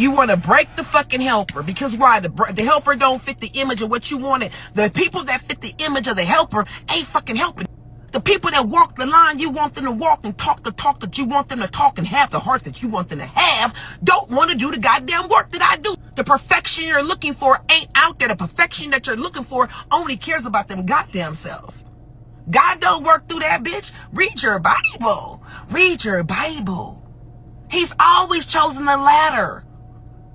You want to break the fucking helper because why? The helper don't fit the image of what you wanted. The people that fit the image of the helper ain't fucking helping. The people that walk the line you want them to walk and talk the talk that you want them to talk and have the heart that you want them to have don't want to do the goddamn work that I do. The perfection you're looking for ain't out there. The perfection that you're looking for only cares about them goddamn selves. God don't work through that bitch. Read your Bible. Read your Bible. He's always chosen the latter,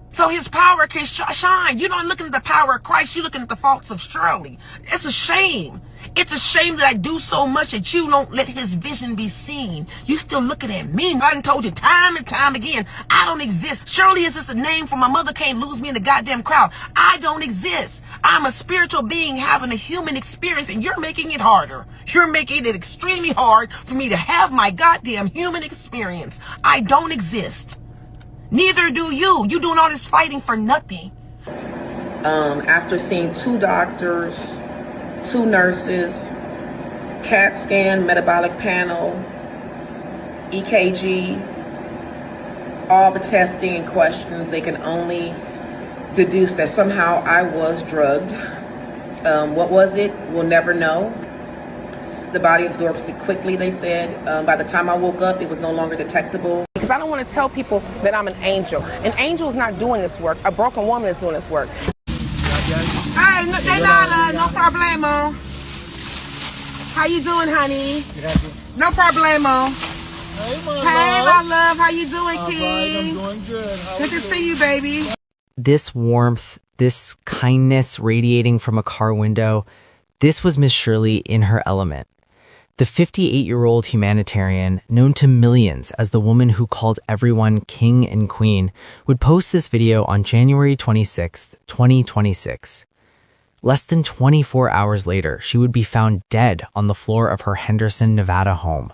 so his power can shine. You're not looking at the power of Christ. You're looking at the faults of Shirley. It's a shame. It's a shame that I do so much that you don't let his vision be seen. You still looking at me. I done told you time and time again, I don't exist. Shirley is just a name for my mother can't lose me in the goddamn crowd. I don't exist. I'm a spiritual being having a human experience, and you're making it harder. You're making it extremely hard for me to have my goddamn human experience. I don't exist. Neither do you. You doing all this fighting for nothing. After seeing 2 doctors, 2 nurses, CAT scan, metabolic panel, EKG, all the testing and questions, they can only deduce that somehow I was drugged. What was it? We'll never know. The body absorbs it quickly, they said. By the time I woke up, it was no longer detectable. Because I don't want to tell people that I'm an angel. An angel is not doing this work. A broken woman is doing this work. Hey, no problemo. How you doing, honey? No problemo. Hey, my love. How you doing, King? I'm doing good. Good to see you, baby. This warmth, this kindness radiating from a car window, this was Miss Shirley in her element. The 58-year-old humanitarian, known to millions as the woman who called everyone king and queen, would post this video on January 26, 2026. Less than 24 hours later, she would be found dead on the floor of her Henderson, Nevada home.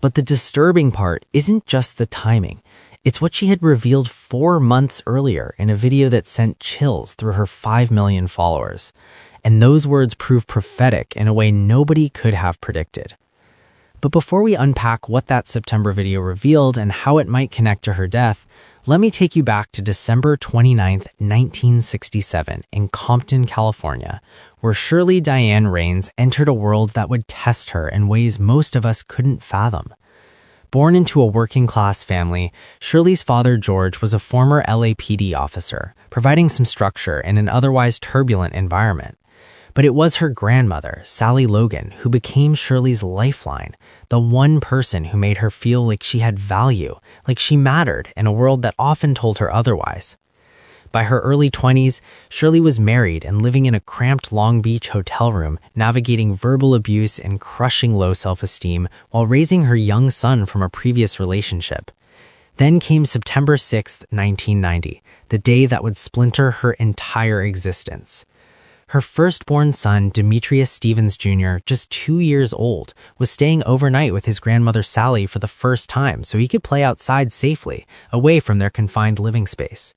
But the disturbing part isn't just the timing. It's what she had revealed 4 months earlier in a video that sent chills through her 5 million followers. And those words prove prophetic in a way nobody could have predicted. But before we unpack what that September video revealed and how it might connect to her death, let me take you back to December 29, 1967 in Compton, California, where Shirley Diane Raines entered a world that would test her in ways most of us couldn't fathom. Born into a working-class family, Shirley's father, George, was a former LAPD officer, providing some structure in an otherwise turbulent environment. But it was her grandmother, Sally Logan, who became Shirley's lifeline, the one person who made her feel like she had value, like she mattered in a world that often told her otherwise. By her early 20s, Shirley was married and living in a cramped Long Beach hotel room, navigating verbal abuse and crushing low self-esteem while raising her young son from a previous relationship. Then came September 6, 1990, the day that would splinter her entire existence. Her firstborn son, Demetrius Stevens Jr., just 2 years old, was staying overnight with his grandmother Sally for the first time so he could play outside safely, away from their confined living space.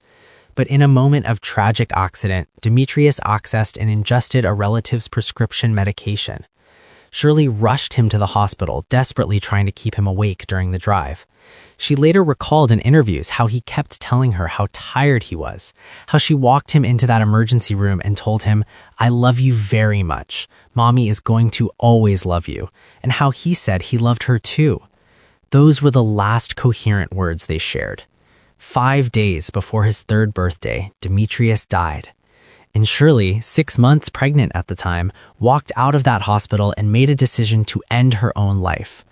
But in a moment of tragic accident, Demetrius accessed and ingested a relative's prescription medication. Shirley rushed him to the hospital, desperately trying to keep him awake during the drive. She later recalled in interviews how he kept telling her how tired he was, how she walked him into that emergency room and told him, "I love you very much. Mommy is going to always love you," and how he said he loved her too. Those were the last coherent words they shared. 5 days before his 3rd birthday, Demetrius died. And Shirley, 6 months pregnant at the time, walked out of that hospital and made a decision to end her own life.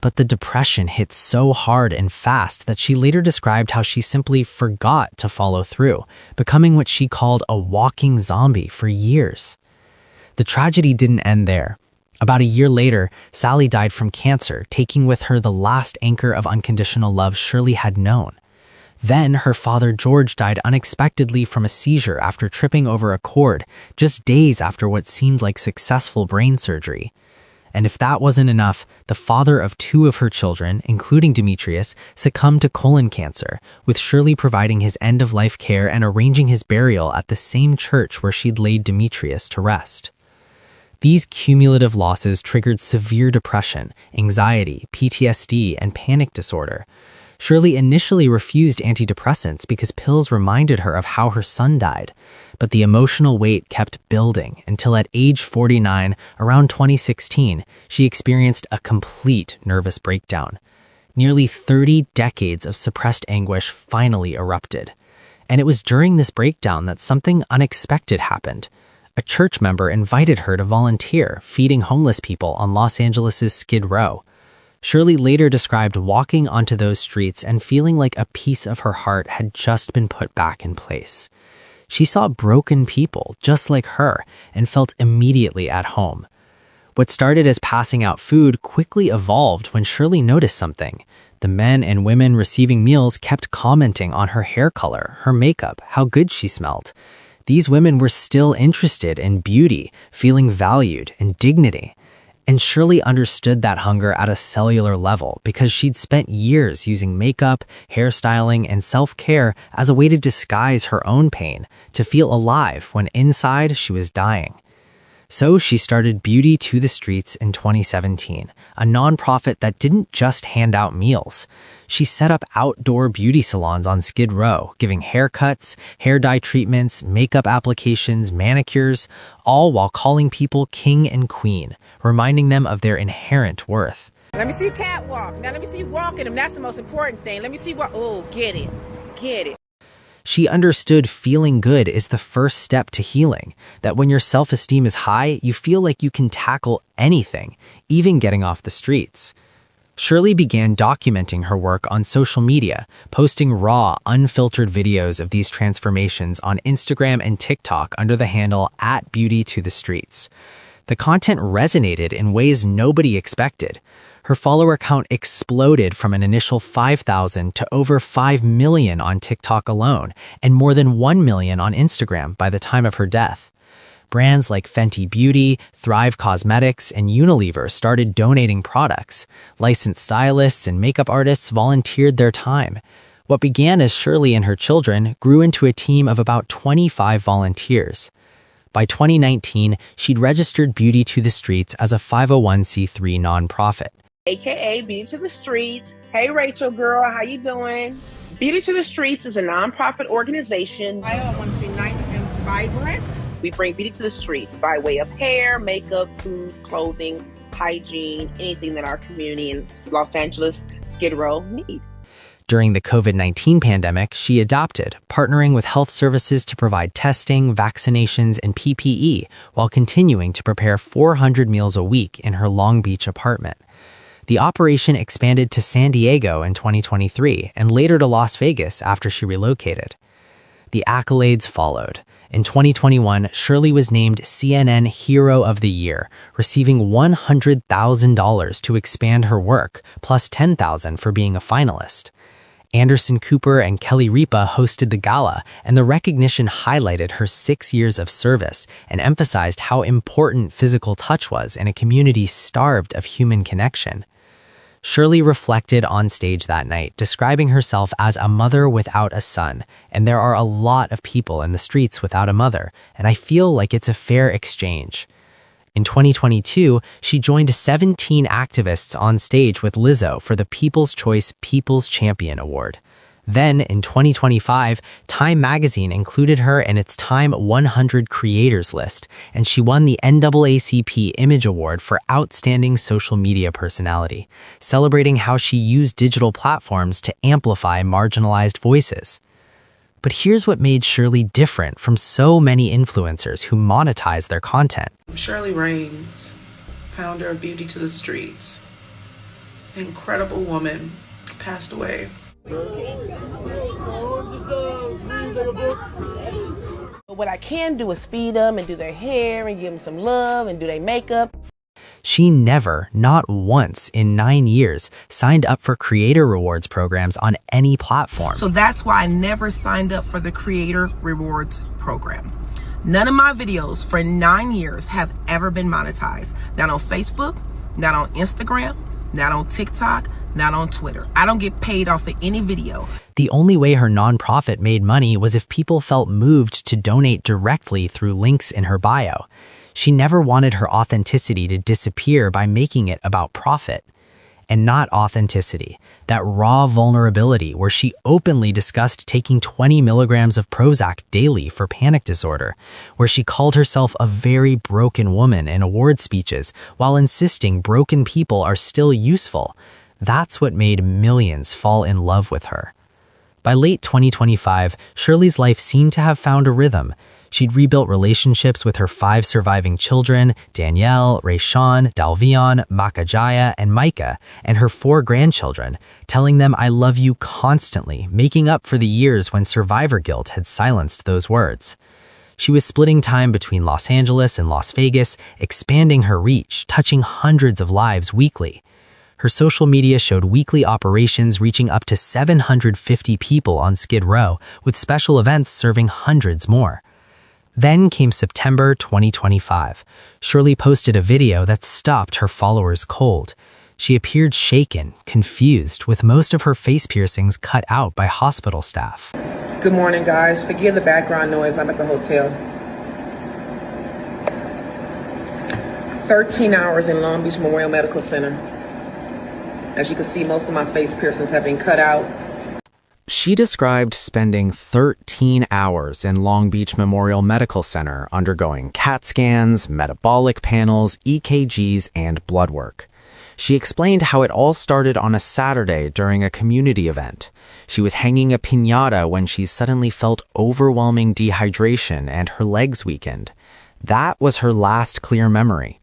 But the depression hit so hard and fast that she later described how she simply forgot to follow through, becoming what she called a walking zombie for years. The tragedy didn't end there. About a year later, Sally died from cancer, taking with her the last anchor of unconditional love Shirley had known. Then her father George died unexpectedly from a seizure after tripping over a cord, just days after what seemed like successful brain surgery. And if that wasn't enough, the father of 2 of her children, including Demetrius, succumbed to colon cancer, with Shirley providing his end-of-life care and arranging his burial at the same church where she'd laid Demetrius to rest. These cumulative losses triggered severe depression, anxiety, PTSD, and panic disorder. Shirley initially refused antidepressants because pills reminded her of how her son died, but the emotional weight kept building until at age 49, around 2016, she experienced a complete nervous breakdown. Nearly 30 decades of suppressed anguish finally erupted. And it was during this breakdown that something unexpected happened. A church member invited her to volunteer feeding homeless people on Los Angeles' Skid Row. Shirley later described walking onto those streets and feeling like a piece of her heart had just been put back in place. She saw broken people just like her and felt immediately at home. What started as passing out food quickly evolved when Shirley noticed something. The men and women receiving meals kept commenting on her hair color, her makeup, how good she smelled. These women were still interested in beauty, feeling valued, and dignity. And Shirley understood that hunger at a cellular level because she'd spent years using makeup, hairstyling, and self-care as a way to disguise her own pain, to feel alive when inside she was dying. So she started Beauty to the Streets in 2017, a nonprofit that didn't just hand out meals. She set up outdoor beauty salons on Skid Row, giving haircuts, hair dye treatments, makeup applications, manicures, all while calling people king and queen, reminding them of their inherent worth. Let me see you catwalk. Now let me see you walking them. That's the most important thing. Let me see what, oh, get it. Get it. She understood feeling good is the first step to healing, that when your self-esteem is high, you feel like you can tackle anything, even getting off the streets. Shirley began documenting her work on social media, posting raw, unfiltered videos of these transformations on Instagram and TikTok under the handle @BeautyToTheStreets. The content resonated in ways nobody expected. Her follower count exploded from an initial 5,000 to over 5 million on TikTok alone, and more than 1 million on Instagram by the time of her death. Brands like Fenty Beauty, Thrive Cosmetics, and Unilever started donating products. Licensed stylists and makeup artists volunteered their time. What began as Shirley and her children grew into a team of about 25 volunteers. By 2019, she'd registered Beauty to the Streets as a 501c3 nonprofit. AKA Beauty to the Streets. Hey, Rachel, girl, how you doing? Beauty to the Streets is a nonprofit organization. I want to be nice and vibrant. We bring beauty to the streets by way of hair, makeup, food, clothing, hygiene, anything that our community in Los Angeles, Skid Row need. During the COVID-19 pandemic, she adopted, partnering with health services to provide testing, vaccinations, and PPE while continuing to prepare 400 meals a week in her Long Beach apartment. The operation expanded to San Diego in 2023 and later to Las Vegas after she relocated. The accolades followed. In 2021, Shirley was named CNN Hero of the Year, receiving $100,000 to expand her work, plus $10,000 for being a finalist. Anderson Cooper and Kelly Ripa hosted the gala, and the recognition highlighted her 6 years of service and emphasized how important physical touch was in a community starved of human connection. Shirley reflected on stage that night, describing herself as a mother without a son, and there are a lot of people in the streets without a mother, and I feel like it's a fair exchange. In 2022, she joined 17 activists on stage with Lizzo for the People's Choice People's Champion Award. Then, in 2025, Time magazine included her in its Time 100 Creators list, and she won the NAACP Image Award for Outstanding Social Media Personality, celebrating how she used digital platforms to amplify marginalized voices. But here's what made Shirley different from so many influencers who monetize their content. Shirley Raines, founder of Beauty to the Streets. Incredible woman, passed away. What I can do is feed them and do their hair and give them some love and do their makeup. She never, not once in 9 years, signed up for creator rewards programs on any platform. So that's why I never signed up for the Creator Rewards program. None of my videos for 9 years have ever been monetized. Not on Facebook, not on Instagram, not on TikTok, not on Twitter. I don't get paid off of any video. The only way her nonprofit made money was if people felt moved to donate directly through links in her bio. She never wanted her authenticity to disappear by making it about profit. and not authenticity. That raw vulnerability where she openly discussed taking 20 milligrams of Prozac daily for panic disorder, where she called herself a very broken woman in award speeches while insisting broken people are still useful. That's what made millions fall in love with her. By late 2025, Shirley's life seemed to have found a rhythm. She'd rebuilt relationships with her 5 surviving children, Danielle, Rayshawn, Dalvion, Makajaya, and Micah, and her 4 grandchildren, telling them I love you constantly, making up for the years when survivor guilt had silenced those words. She was splitting time between Los Angeles and Las Vegas, expanding her reach, touching hundreds of lives weekly. Her social media showed weekly operations reaching up to 750 people on Skid Row, with special events serving hundreds more. Then came September 2025. Shirley posted a video that stopped her followers cold. She appeared shaken, confused, with most of her face piercings cut out by hospital staff. Good morning, guys. Forgive the background noise. I'm at the hotel. 13 hours in Long Beach Memorial Medical Center. As you can see, most of my face piercings have been cut out. She described spending 13 hours in Long Beach Memorial Medical Center undergoing CAT scans, metabolic panels, EKGs, and blood work. She explained how it all started on a Saturday during a community event. She was hanging a piñata when she suddenly felt overwhelming dehydration and her legs weakened. That was her last clear memory.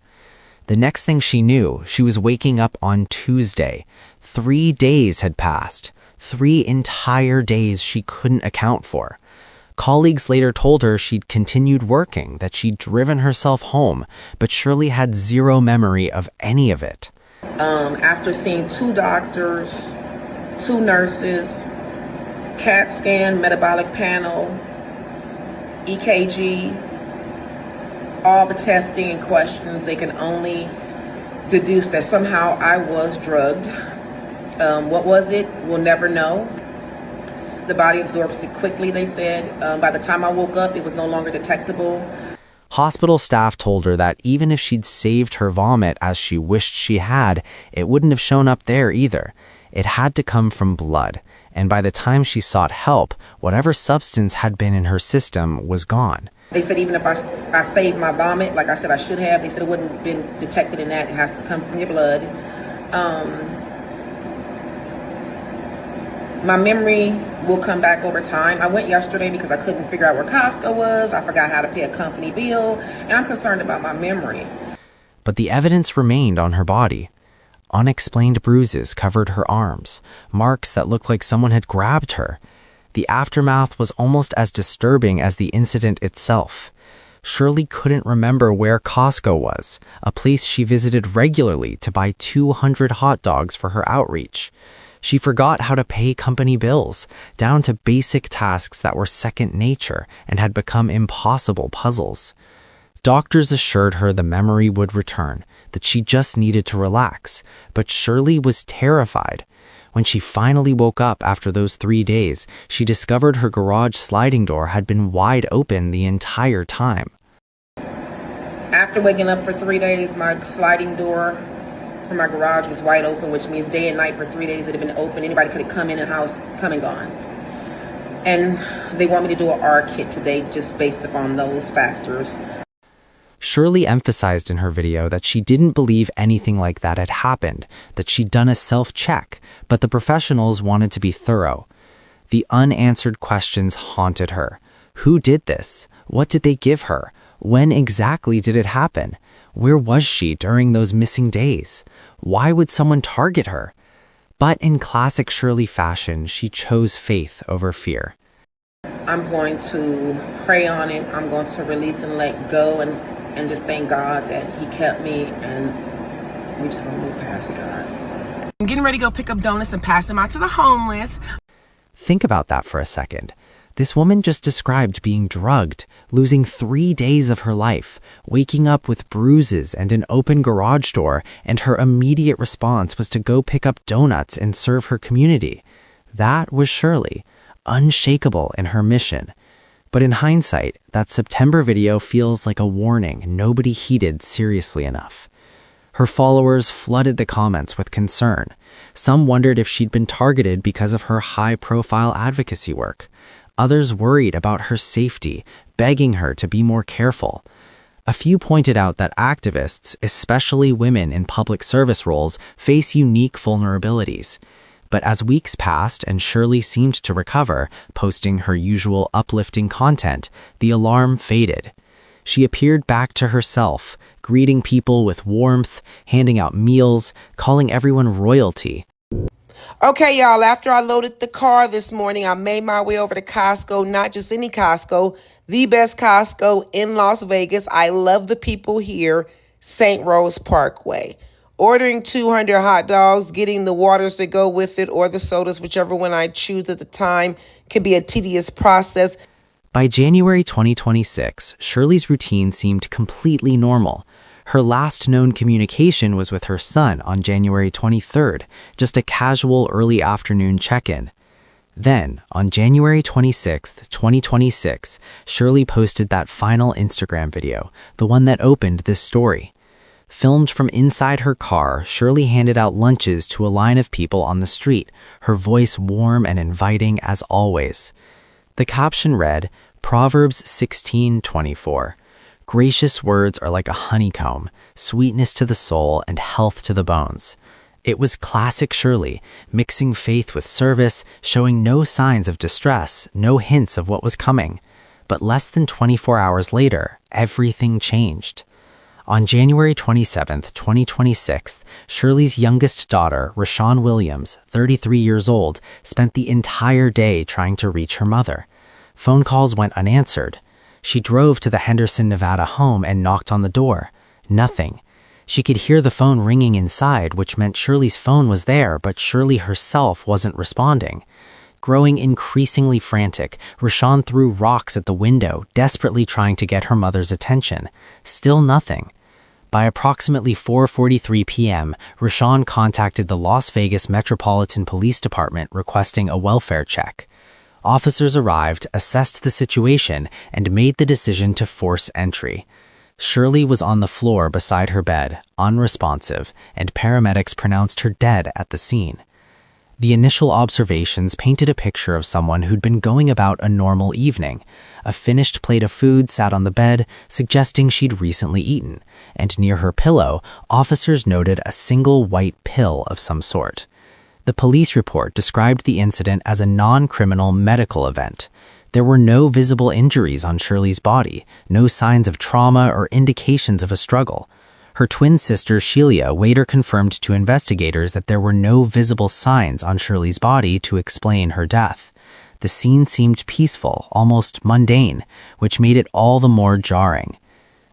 The next thing she knew, she was waking up on Tuesday. 3 days had passed. 3 entire days she couldn't account for. Colleagues later told her she'd continued working, that she'd driven herself home, but Shirley had zero memory of any of it. After seeing 2 doctors, 2 nurses, CAT scan, metabolic panel, EKG, all the testing and questions, they can only deduce that somehow I was drugged. What was it? We'll never know. The body absorbs it quickly, they said. By the time I woke up, it was no longer detectable. Hospital staff told her that even if she'd saved her vomit as she wished she had, it wouldn't have shown up there either. It had to come from blood, and by the time she sought help, whatever substance had been in her system was gone. They said even if I saved my vomit, like I said I should have, they said it wouldn't have been detected in that. It has to come from your blood. My memory will come back over time. I went yesterday because I couldn't figure out where Costco was. I forgot how to pay a company bill, and I'm concerned about my memory. But the evidence remained on her body. Unexplained bruises covered her arms, marks that looked like someone had grabbed her. The aftermath was almost as disturbing as the incident itself. Shirley couldn't remember where Costco was, a place she visited regularly to buy 200 hot dogs for her outreach. She forgot how to pay company bills, down to basic tasks that were second nature and had become impossible puzzles. Doctors assured her the memory would return, that she just needed to relax, but Shirley was terrified. When she finally woke up after those 3 days, she discovered her garage sliding door had been wide open the entire time. After waking up for 3 days, my sliding door for my garage was wide open, which means day and night for 3 days it had been open. Anybody could have come in the house, come and gone. And they want me to do an R kit today just based upon those factors. Shirley emphasized in her video that she didn't believe anything like that had happened, that she'd done a self-check, but the professionals wanted to be thorough. The unanswered questions haunted her. Who did this? What did they give her? When exactly did it happen? Where was she during those missing days? Why would someone target her? But in classic Shirley fashion, she chose faith over fear. I'm going to pray on it. I'm going to release and let go and just thank God that he kept me, and we're just going to move past it, guys. I'm getting ready to go pick up donuts and pass them out to the homeless. Think about that for a second. This woman just described being drugged, losing 3 days of her life, waking up with bruises and an open garage door, and her immediate response was to go pick up donuts and serve her community. That was Shirley, unshakable in her mission. But in hindsight, that September video feels like a warning nobody heeded seriously enough. Her followers flooded the comments with concern. Some wondered if she'd been targeted because of her high-profile advocacy work. Others worried about her safety, begging her to be more careful. A few pointed out that activists, especially women in public service roles, face unique vulnerabilities. But as weeks passed and Shirley seemed to recover, posting her usual uplifting content, the alarm faded. She appeared back to herself, greeting people with warmth, handing out meals, calling everyone royalty. Okay, y'all, after I loaded the car this morning, I made my way over to Costco, not just any Costco, the best Costco in Las Vegas. I love the people here, St. Rose Parkway. Ordering 200 hot dogs, getting the waters that go with it or the sodas, whichever one I choose at the time, can be a tedious process. By January 2026, Shirley's routine seemed completely normal. Her last known communication was with her son on January 23rd, just a casual early afternoon check-in. Then, on January 26, 2026, Shirley posted that final Instagram video, the one that opened this story. Filmed from inside her car, Shirley handed out lunches to a line of people on the street, her voice warm and inviting as always. The caption read, Proverbs 16:24. Gracious words are like a honeycomb, sweetness to the soul and health to the bones. It was classic Shirley, mixing faith with service, showing no signs of distress, no hints of what was coming. But less than 24 hours later, everything changed. On January 27, 2026, Shirley's youngest daughter, Rashawn Williams, 33 years old, spent the entire day trying to reach her mother. Phone calls went unanswered. She drove to the Henderson, Nevada home and knocked on the door. Nothing. She could hear the phone ringing inside, which meant Shirley's phone was there, but Shirley herself wasn't responding. Growing increasingly frantic, Rashawn threw rocks at the window, desperately trying to get her mother's attention. Still nothing. By approximately 4:43 p.m., Rashawn contacted the Las Vegas Metropolitan Police Department requesting a welfare check. Officers arrived, assessed the situation, and made the decision to force entry. Shirley was on the floor beside her bed, unresponsive, and paramedics pronounced her dead at the scene. The initial observations painted a picture of someone who'd been going about a normal evening. A finished plate of food sat on the bed, suggesting she'd recently eaten, and near her pillow, officers noted a single white pill of some sort. The police report described the incident as a non-criminal medical event. There were no visible injuries on Shirley's body, no signs of trauma or indications of a struggle. Her twin sister, Sheila, later confirmed to investigators that there were no visible signs on Shirley's body to explain her death. The scene seemed peaceful, almost mundane, which made it all the more jarring.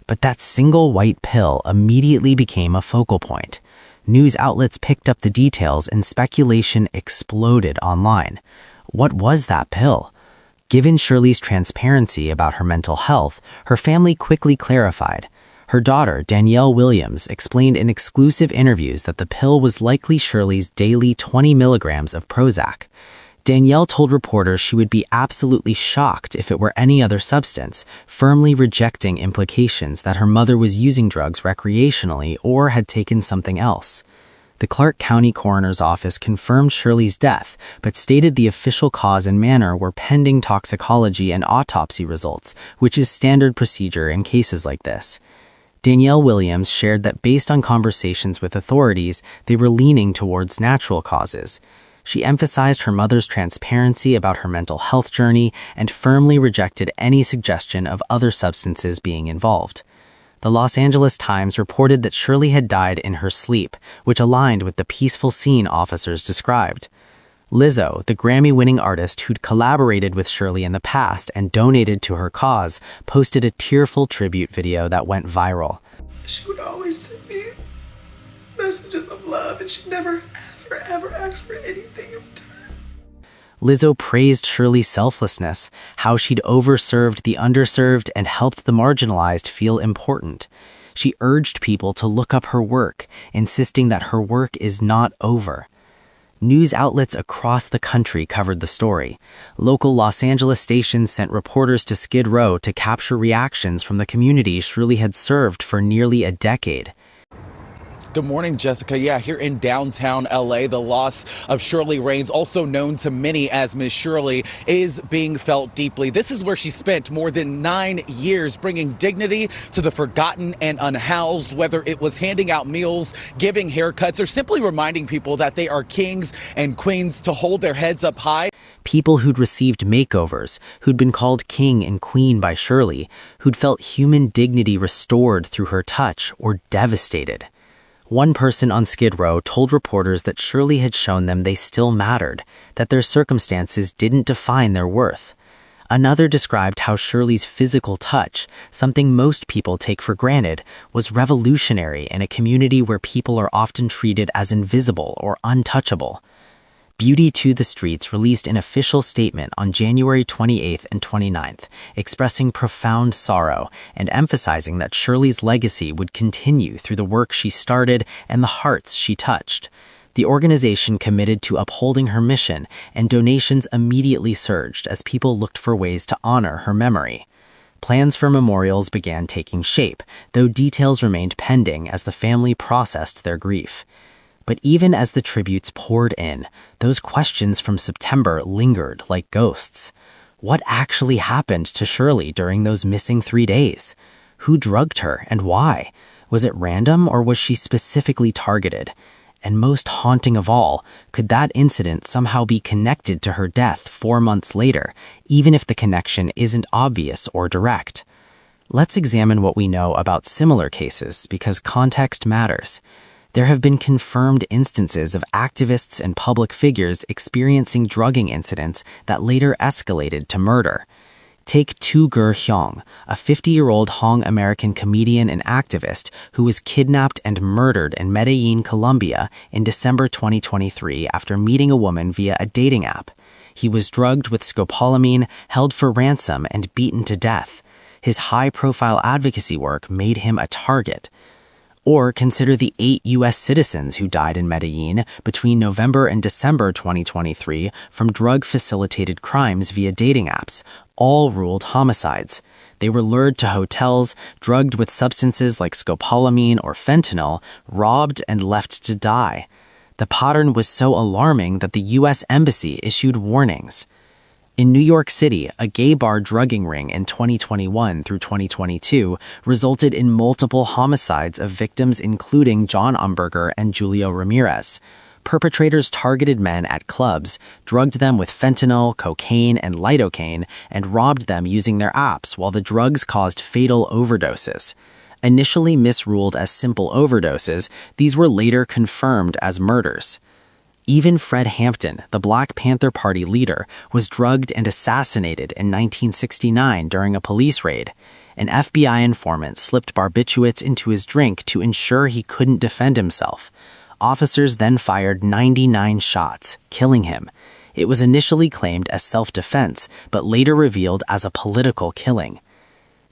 But that single white pill immediately became a focal point. News outlets picked up the details and speculation exploded online. What was that pill? Given Shirley's transparency about her mental health, her family quickly clarified. Her daughter, Danielle Williams, explained in exclusive interviews that the pill was likely Shirley's daily 20 milligrams of Prozac. Danielle told reporters she would be absolutely shocked if it were any other substance, firmly rejecting implications that her mother was using drugs recreationally or had taken something else. The Clark County Coroner's Office confirmed Shirley's death, but stated the official cause and manner were pending toxicology and autopsy results, which is standard procedure in cases like this. Danielle Williams shared that based on conversations with authorities, they were leaning towards natural causes. She emphasized her mother's transparency about her mental health journey and firmly rejected any suggestion of other substances being involved. The Los Angeles Times reported that Shirley had died in her sleep, which aligned with the peaceful scene officers described. Lizzo, the Grammy-winning artist who'd collaborated with Shirley in the past and donated to her cause, posted a tearful tribute video that went viral. She would always send me messages of love, and she never, ever asked for anything in return. Lizzo praised Shirley's selflessness, how she'd overserved the underserved and helped the marginalized feel important. She urged people to look up her work, insisting that her work is not over. News outlets across the country covered the story. Local Los Angeles stations sent reporters to Skid Row to capture reactions from the community Shirley had served for nearly a decade. Good morning, Jessica. Yeah, here in downtown LA, the loss of Shirley Raines, also known to many as Miss Shirley, is being felt deeply. This is where she spent more than 9 years bringing dignity to the forgotten and unhoused, whether it was handing out meals, giving haircuts, or simply reminding people that they are kings and queens to hold their heads up high. People who'd received makeovers, who'd been called king and queen by Shirley, who'd felt human dignity restored through her touch, or devastated. One person on Skid Row told reporters that Shirley had shown them they still mattered, that their circumstances didn't define their worth. Another described how Shirley's physical touch, something most people take for granted, was revolutionary in a community where people are often treated as invisible or untouchable. Beauty to the Streets released an official statement on January 28th and 29th, expressing profound sorrow and emphasizing that Shirley's legacy would continue through the work she started and the hearts she touched. The organization committed to upholding her mission, and donations immediately surged as people looked for ways to honor her memory. Plans for memorials began taking shape, though details remained pending as the family processed their grief. But even as the tributes poured in, those questions from September lingered like ghosts. What actually happened to Shirley during those missing 3 days? Who drugged her and why? Was it random or was she specifically targeted? And most haunting of all, could that incident somehow be connected to her death 4 months later, even if the connection isn't obvious or direct? Let's examine what we know about similar cases because context matters. There have been confirmed instances of activists and public figures experiencing drugging incidents that later escalated to murder. Take Tu Ger Hyong, a 50-year-old Hong American comedian and activist who was kidnapped and murdered in Medellin, Colombia in December 2023 after meeting a woman via a dating app. He was drugged with scopolamine, held for ransom, and beaten to death. His high-profile advocacy work made him a target. Or consider the 8 U.S. citizens who died in Medellin between November and December 2023 from drug-facilitated crimes via dating apps, all ruled homicides. They were lured to hotels, drugged with substances like scopolamine or fentanyl, robbed, and left to die. The pattern was so alarming that the U.S. Embassy issued warnings. In New York City, a gay bar drugging ring in 2021 through 2022 resulted in multiple homicides of victims including John Umberger and Julio Ramirez. Perpetrators targeted men at clubs, drugged them with fentanyl, cocaine, and lidocaine, and robbed them using their apps while the drugs caused fatal overdoses. Initially misruled as simple overdoses, these were later confirmed as murders. Even Fred Hampton, the Black Panther Party leader, was drugged and assassinated in 1969 during a police raid. An FBI informant slipped barbiturates into his drink to ensure he couldn't defend himself. Officers then fired 99 shots, killing him. It was initially claimed as self-defense, but later revealed as a political killing.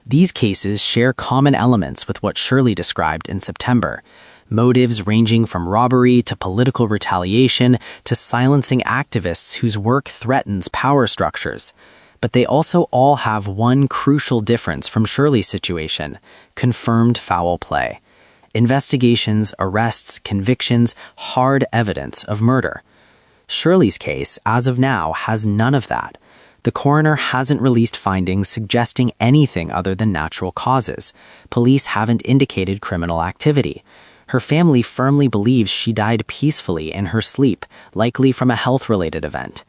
These cases share common elements with what Shirley described in September. Motives ranging from robbery to political retaliation to silencing activists whose work threatens power structures. But they also all have one crucial difference from Shirley's situation: confirmed foul play. Investigations, arrests, convictions, hard evidence of murder. Shirley's case, as of now, has none of that. The coroner hasn't released findings suggesting anything other than natural causes. Police haven't indicated criminal activity. Her family firmly believes she died peacefully in her sleep, likely from a health-related event.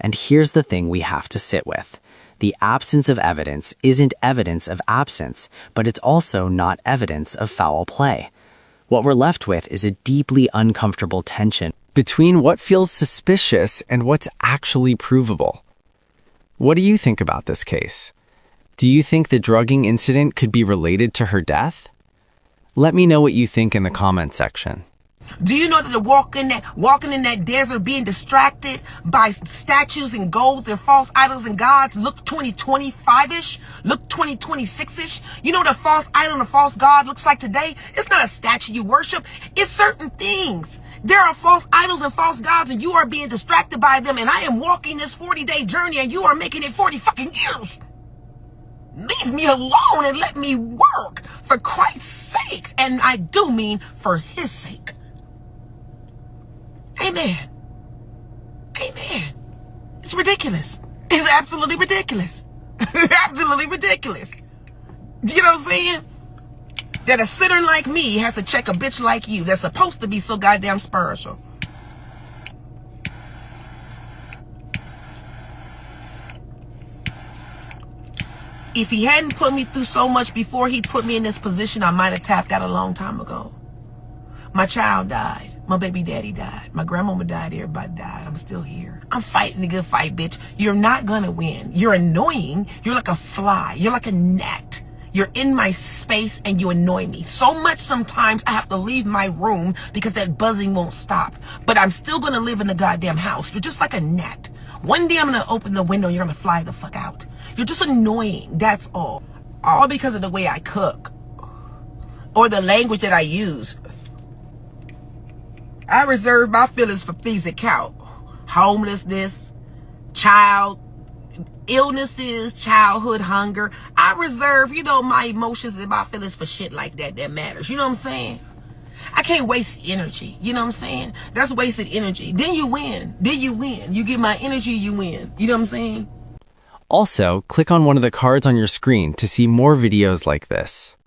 And here's the thing we have to sit with. The absence of evidence isn't evidence of absence, but it's also not evidence of foul play. What we're left with is a deeply uncomfortable tension between what feels suspicious and what's actually provable. What do you think about this case? Do you think the drugging incident could be related to her death? Let me know what you think in the comment section. Do you know that they're walking in that desert being distracted by statues and golds and false idols and gods look 2025-ish, look 2026-ish? You know what a false idol and a false god looks like today? It's not a statue you worship. It's certain things. There are false idols and false gods and you are being distracted by them, and I am walking this 40-day journey and you are making it 40 fucking years. Leave me alone and let me work, for Christ's sake. And I do mean for his sake. Amen. Amen. It's ridiculous. It's absolutely ridiculous. Absolutely ridiculous. Do you know what I'm saying? That a sinner like me has to check a bitch like you that's supposed to be so goddamn spiritual. If he hadn't put me through so much before he put me in this position, I might have tapped out a long time ago. My child died. My baby daddy died. My grandmama died. Everybody died. I'm still here. I'm fighting the good fight, bitch. You're not gonna win. You're annoying. You're like a fly. You're like a gnat. You're in my space and you annoy me so much sometimes I have to leave my room because that buzzing won't stop. But I'm still gonna live in the goddamn house. You're just like a gnat. One day I'm gonna open the window and you're gonna fly the fuck out. You're just annoying. That's all. All because of the way I cook or the language that I use. I reserve my feelings for things that count. Homelessness, child illnesses, childhood hunger. I reserve, my emotions and my feelings for shit like that matters. You know what I'm saying? I can't waste energy. You know what I'm saying? That's wasted energy. Then you win. You get my energy, you win. You know what I'm saying? Also, click on one of the cards on your screen to see more videos like this.